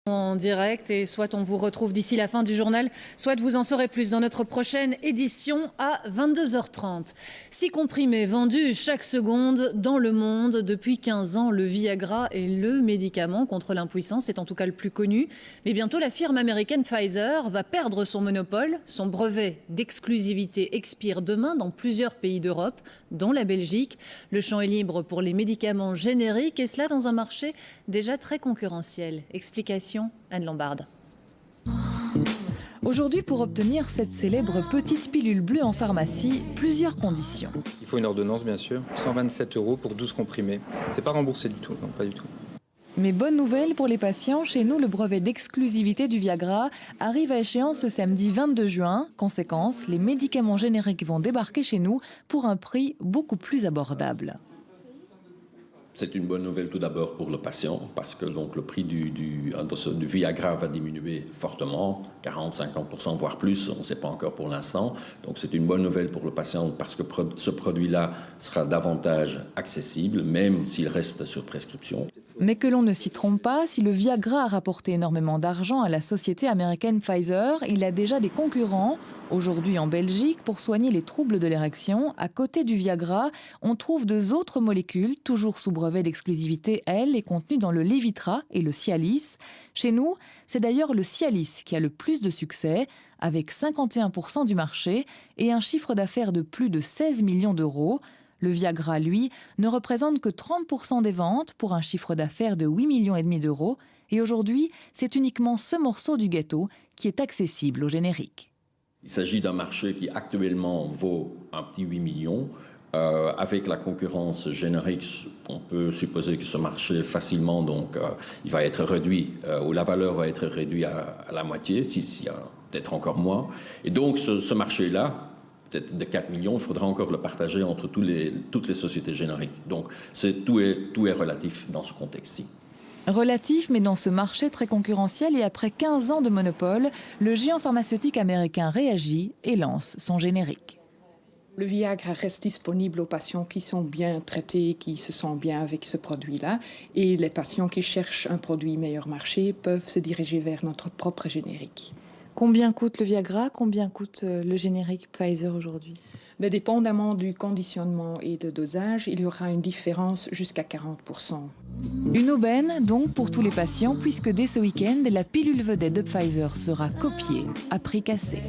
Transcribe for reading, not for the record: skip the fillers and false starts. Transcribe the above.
En direct et soit on vous retrouve d'ici la fin du journal, soit vous en saurez plus dans notre prochaine édition à 22h30. 6 comprimés vendus chaque seconde dans le monde depuis 15 ans. Le Viagra est le médicament contre l'impuissance, c'est en tout cas le plus connu. Mais bientôt la firme américaine Pfizer va perdre son monopole. Son brevet d'exclusivité expire demain dans plusieurs pays d'Europe, dont la Belgique. Le champ est libre pour les médicaments génériques et cela dans un marché déjà très concurrentiel. Explication Anne Lombarde. Aujourd'hui, pour obtenir cette célèbre petite pilule bleue en pharmacie, plusieurs conditions. Il faut une ordonnance, bien sûr. 127 € pour 12 comprimés. C'est pas remboursé du tout, non, pas du tout. Mais bonne nouvelle pour les patients, chez nous, le brevet d'exclusivité du Viagra arrive à échéance ce samedi 22 juin. Conséquence, les médicaments génériques vont débarquer chez nous pour un prix beaucoup plus abordable. C'est une bonne nouvelle tout d'abord pour le patient parce que donc, le prix du Viagra va diminuer fortement, 40-50%, voire plus, on ne sait pas encore pour l'instant. Donc c'est une bonne nouvelle pour le patient parce que ce produit-là sera davantage accessible, même s'il reste sur prescription. Mais que l'on ne s'y trompe pas, si le Viagra a rapporté énormément d'argent à la société américaine Pfizer, il a déjà des concurrents. Aujourd'hui en Belgique, pour soigner les troubles de l'érection, à côté du Viagra, on trouve deux autres molécules, toujours sous brevet d'exclusivité, elles, et contenues dans le Levitra et le Cialis. Chez nous, c'est d'ailleurs le Cialis qui a le plus de succès, avec 51% du marché et un chiffre d'affaires de plus de 16 millions d'euros. Le Viagra, lui, ne représente que 30% des ventes pour un chiffre d'affaires de 8,5 millions d'euros. Et aujourd'hui, c'est uniquement ce morceau du gâteau qui est accessible au générique. Il s'agit d'un marché qui actuellement vaut un petit 8 millions. Avec la concurrence générique, on peut supposer que ce marché facilement, il va être réduit, ou la valeur va être réduite à la moitié, s'il y a peut-être encore moins. Et donc ce marché-là, peut-être de 4 millions, il faudra encore le partager entre toutes les sociétés génériques. Donc tout est relatif dans ce contexte-ci. Relatif, mais dans ce marché très concurrentiel et après 15 ans de monopole, le géant pharmaceutique américain réagit et lance son générique. Le Viagra reste disponible aux patients qui sont bien traités, qui se sentent bien avec ce produit-là. Et les patients qui cherchent un produit meilleur marché peuvent se diriger vers notre propre générique. Combien coûte le Viagra? Combien coûte le générique Pfizer aujourd'hui? Mais dépendamment du conditionnement et de dosage, il y aura une différence jusqu'à 40%. Une aubaine donc pour tous les patients, puisque dès ce week-end, la pilule vedette de Pfizer sera copiée à prix cassé.